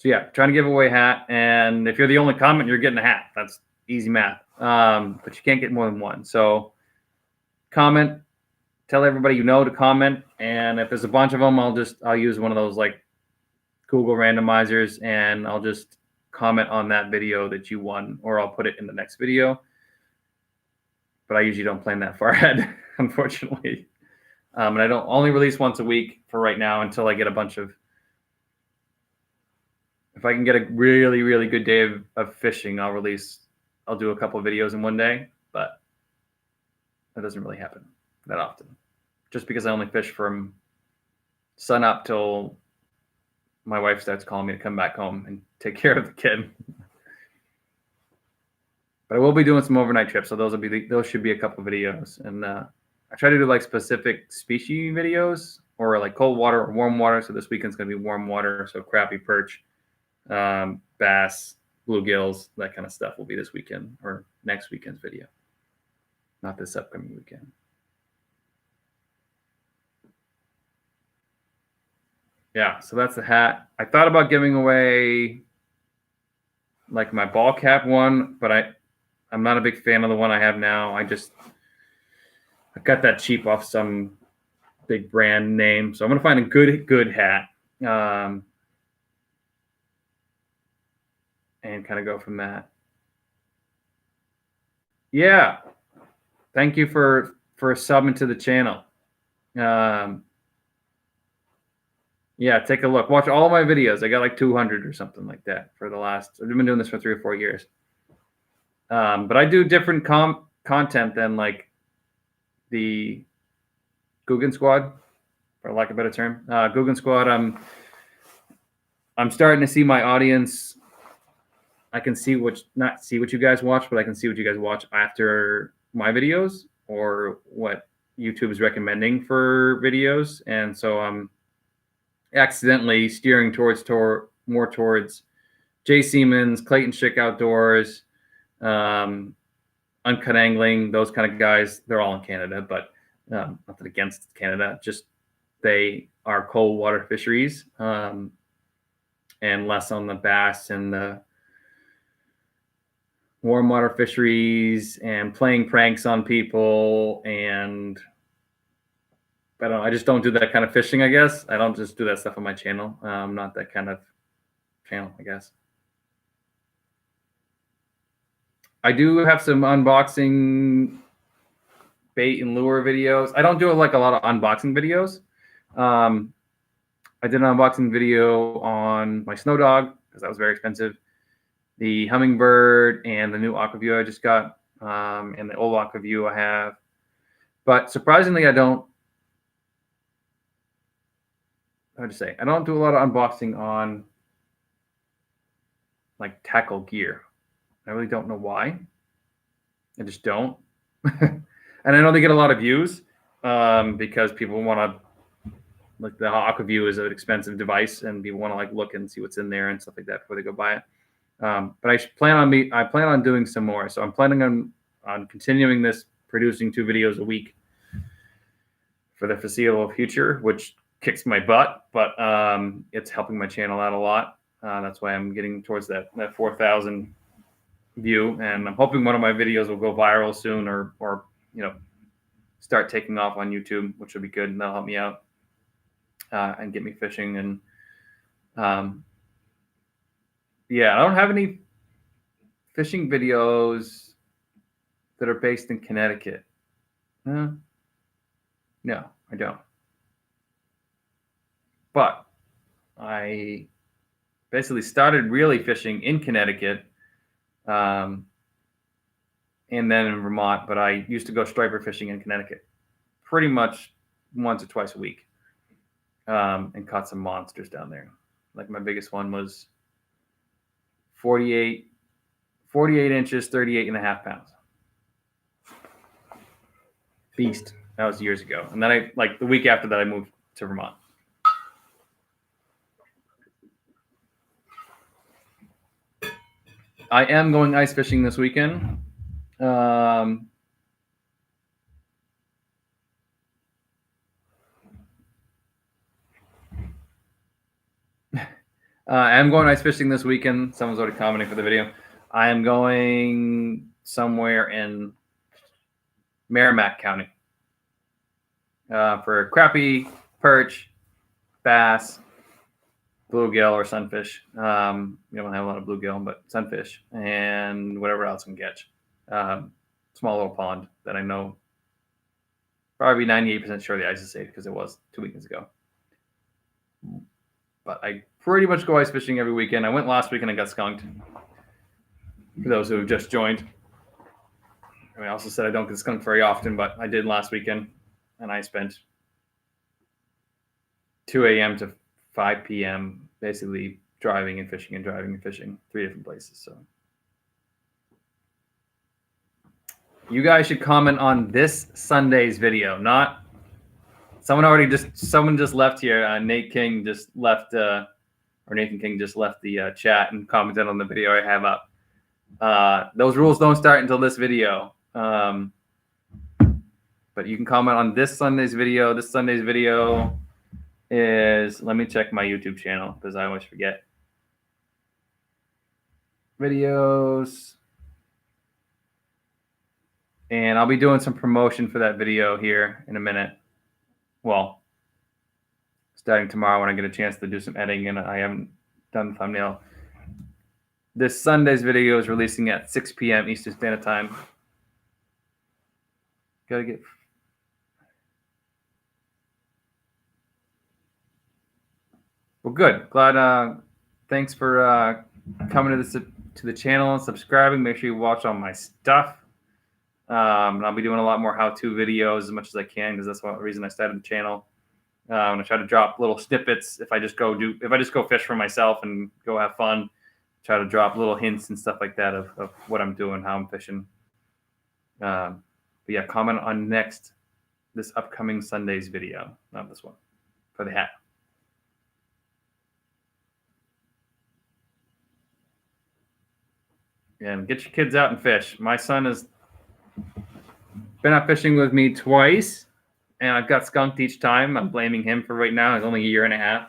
yeah, trying to give away a hat. And if you're the only comment, you're getting a hat. That's easy math. But you can't get more than one. So comment, tell everybody to comment. And if there's a bunch of them, I'll use one of those like Google randomizers, and I'll just comment on that video that you won, or I'll put it in the next video. But I usually don't plan that far ahead, unfortunately. And I don't only release once a week for right now until I get a bunch of, if I can get a really, really good day of fishing, I'll do a couple of videos in one day, but that doesn't really happen that often. Just because I only fish from sun up till my wife starts calling me to come back home and take care of the kid. But I will be doing some overnight trips, so those should be a couple of videos. And I try to do like specific species videos, or like cold water or warm water. So this weekend's going to be warm water, so crappie, perch, bass, bluegills, that kind of stuff will be this weekend or next weekend's video, not this upcoming weekend. Yeah, so that's the hat. I thought about giving away like my ball cap one, but I'm not a big fan of the one I have now. I got that cheap off some big brand name. So I'm going to find a good hat and kind of go from that. Yeah. Thank you for subbing to the channel. Yeah, take a look. Watch all of my videos. I got like 200 or something like that for the last. I've been doing this for 3 or 4 years. But I do different content than like the Guggen Squad, for lack of a better term. Guggen Squad, I'm starting to see my audience. I can see not see what you guys watch, but I can see what you guys watch after my videos or what YouTube is recommending for videos. And so I'm accidentally steering more towards Jay Siemens, Clayton Schick Outdoors, Uncut Angling, those kind of guys. They're all in Canada, but nothing against Canada. Just they are cold water fisheries, and less on the bass and the warm water fisheries and playing pranks on people. And I don't know, I just don't do that kind of fishing, I guess. I don't just do that stuff on my channel. I'm not that kind of channel, I guess. I do have some unboxing bait and lure videos. I don't do like a lot of unboxing videos. I did an unboxing video on my Snow Dog because that was very expensive. The Humminbird and the new Aqua-Vu I just got, and the old Aqua-Vu I have. But surprisingly, I don't do a lot of unboxing on like tackle gear. I really don't know why. I just don't. And I know they get a lot of views because people want to, like, the Aqua-Vu is an expensive device and people want to like look and see what's in there and stuff like that before they go buy it. But I plan on doing some more. So I'm planning on continuing this, producing 2 videos a week for the foreseeable future, which kicks my butt, but it's helping my channel out a lot. That's why I'm getting towards that 4,000 view, and I'm hoping one of my videos will go viral soon, or start taking off on YouTube, which will be good, and that'll help me out and get me fishing. And I don't have any fishing videos that are based in Connecticut. No, I don't. But I basically started really fishing in Connecticut, and then in Vermont. But I used to go striper fishing in Connecticut pretty much once or twice a week, and caught some monsters down there. Like my biggest one was 48 inches, 38.5 pounds. Beast. That was years ago. And then the week after that, I moved to Vermont. I am going ice fishing this weekend. I am going ice fishing this weekend. Someone's already commenting for the video. I am going somewhere in Merrimack County for crappie, perch, bass, bluegill or sunfish. We don't have a lot of bluegill, but sunfish and whatever else we can catch. Small little pond that I know probably 98% sure the ice is safe because it was 2 weekends ago. But I pretty much go ice fishing every weekend. I went last weekend and got skunked. For those who have just joined. I also said I don't get skunked very often, but I did last weekend, and I spent 2 a.m. to 5 p.m. basically driving and fishing, 3 different places. So you guys should comment on this Sunday's video. Not someone just left here. Nathan King just left the chat and commented on the video I have up. Those rules don't start until this video. But you can comment on this Sunday's video. This Sunday's video is, let me check my YouTube channel because I always forget. Videos. And I'll be doing some promotion for that video here in a minute. Well, starting tomorrow when I get a chance to do some editing, and I haven't done the thumbnail. This Sunday's video is releasing at 6 p.m. Eastern Standard Time. Gotta get. Well, good. Glad. Thanks for coming to the channel and subscribing. Make sure you watch all my stuff. And I'll be doing a lot more how-to videos as much as I can, because that's one reason I started the channel. And I try to drop little snippets if I just go fish for myself and go have fun. Try to drop little hints and stuff like that of what I'm doing, how I'm fishing. But yeah, comment on this upcoming Sunday's video, not this one, for the hat. And get your kids out and fish. My son has been out fishing with me twice, and I've got skunked each time. I'm blaming him for right now. He's only a year and a half.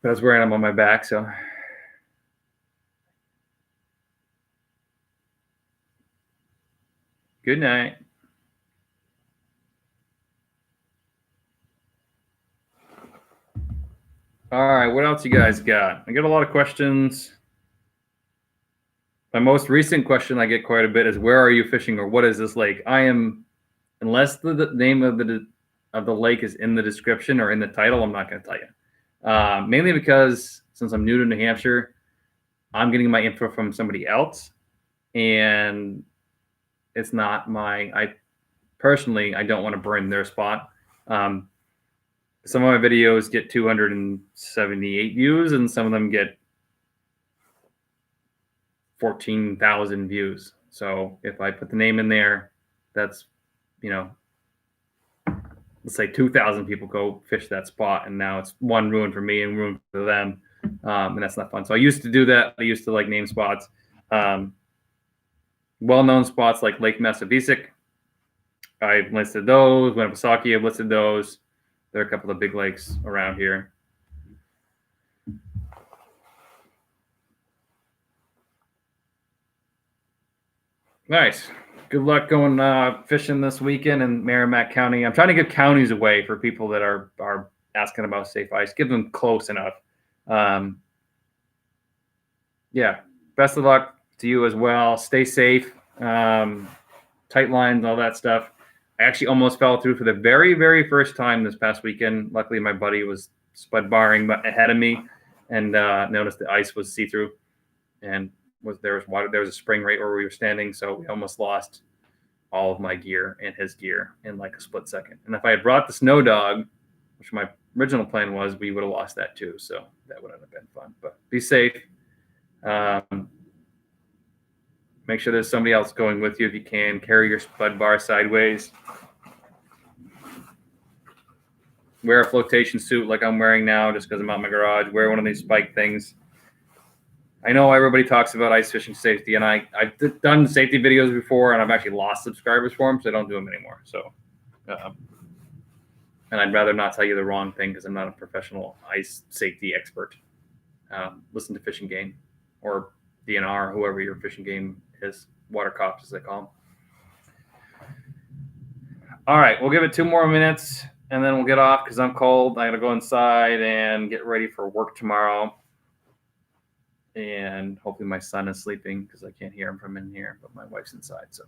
But I was wearing him on my back, so. Good night. All right, what else you guys got? I get a lot of questions. My most recent question I get quite a bit is, where are you fishing, or what is this lake? I am, unless the name of the lake is in the description or in the title, I'm not going to tell you. Mainly because since I'm new to New Hampshire, I'm getting my info from somebody else, and it's not I don't want to burn their spot. Some of my videos get 278 views, and some of them get 14,000 views. So if I put the name in there, that's, let's say 2,000 people go fish that spot, and now it's one ruined for me and ruined for them. And that's not fun. So I used to do that. I used to like name spots. Well-known spots like Lake Massabesic, I've listed those. Winnipesaukee, I've listed those. There are a couple of big lakes around here. Nice. Good luck going fishing this weekend in Merrimack County. I'm trying to give counties away for people that are asking about safe ice. Give them close enough. Yeah. Best of luck to you as well. Stay safe. Tight lines, all that stuff. I actually almost fell through for the very, very first time this past weekend. Luckily, my buddy was spud barring ahead of me, and noticed the ice was see-through, and there was water. There was a spring right where we were standing, so we almost lost all of my gear and his gear in like a split second. And if I had brought the snow dog, which my original plan was, we would have lost that too. So that wouldn't have been fun. But be safe. Make sure there's somebody else going with you if you can. Carry your spud bar sideways. Wear a flotation suit like I'm wearing now just because I'm out in my garage. Wear one of these spike things. I know everybody talks about ice fishing safety, and I've done safety videos before, and I've actually lost subscribers for them, so I don't do them anymore. So, and I'd rather not tell you the wrong thing because I'm not a professional ice safety expert. Listen to Fishing Game or DNR, whoever your fishing game is, water cops as they call them. All right, we'll give it 2 more minutes, and then we'll get off because I'm cold. I got to go inside and get ready for work tomorrow. And hopefully my son is sleeping because I can't hear him from in here, but my wife's inside. So.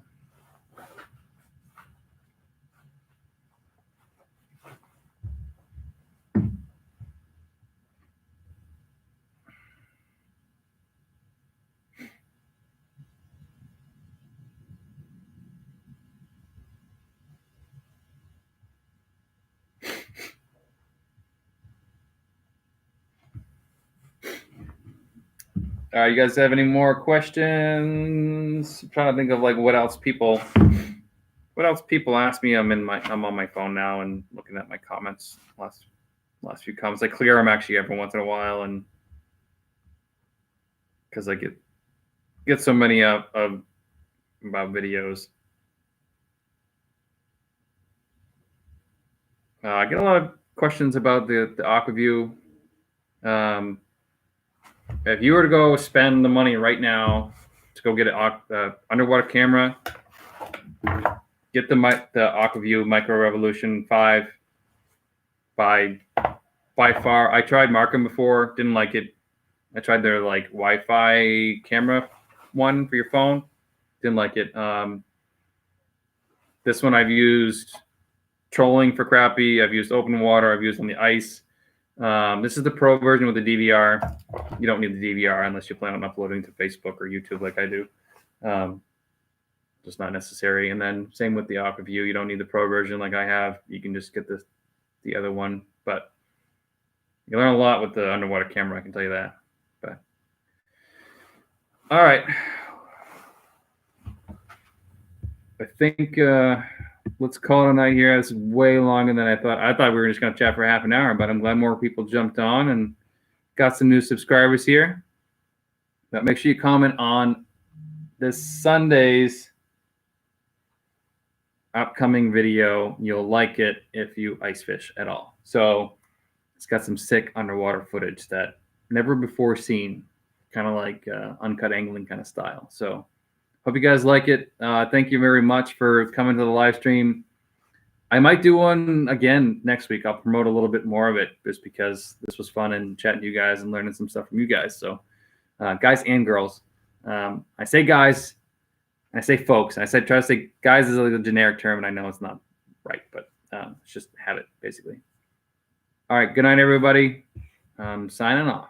You guys have any more questions? I'm trying to think of like what else people ask me. I'm on my phone now and looking at my comments. Last few comments. I clear them actually every once in a while, and because I get so many about videos. I get a lot of questions about the Aqua-Vu. If you were to go spend the money right now to go get an underwater camera, get the Aqua-Vu Micro Revolution 5 by far. I tried Markham before, didn't like it. I tried their like Wi-Fi camera one for your phone, didn't like it. This one I've used trolling for crappie. I've used open water. I've used on the ice. This is the pro version with the DVR. You don't need the DVR unless you plan on uploading to Facebook or YouTube like I do. just not necessary. And then same with the AquaView. You don't need the Pro version like I have. You can just get the other one. But you learn a lot with the underwater camera, I can tell you that. But all right. I think let's call it a night here. It's way longer than I thought. I thought we were just going to chat for half an hour, but I'm glad more people jumped on and got some new subscribers here. But make sure you comment on this Sunday's upcoming video. You'll like it if you ice fish at all. So it's got some sick underwater footage that never before seen, kind of like uncut angling kind of style. So hope you guys like it. Thank you very much for coming to the live stream. I might do one again next week. I'll promote a little bit more of it just because this was fun and chatting to you guys and learning some stuff from you guys. So guys and girls. I say guys, I say folks. I try to say guys is like a generic term, and I know it's not right, but it's just habit, basically. All right. Good night, everybody. Signing off.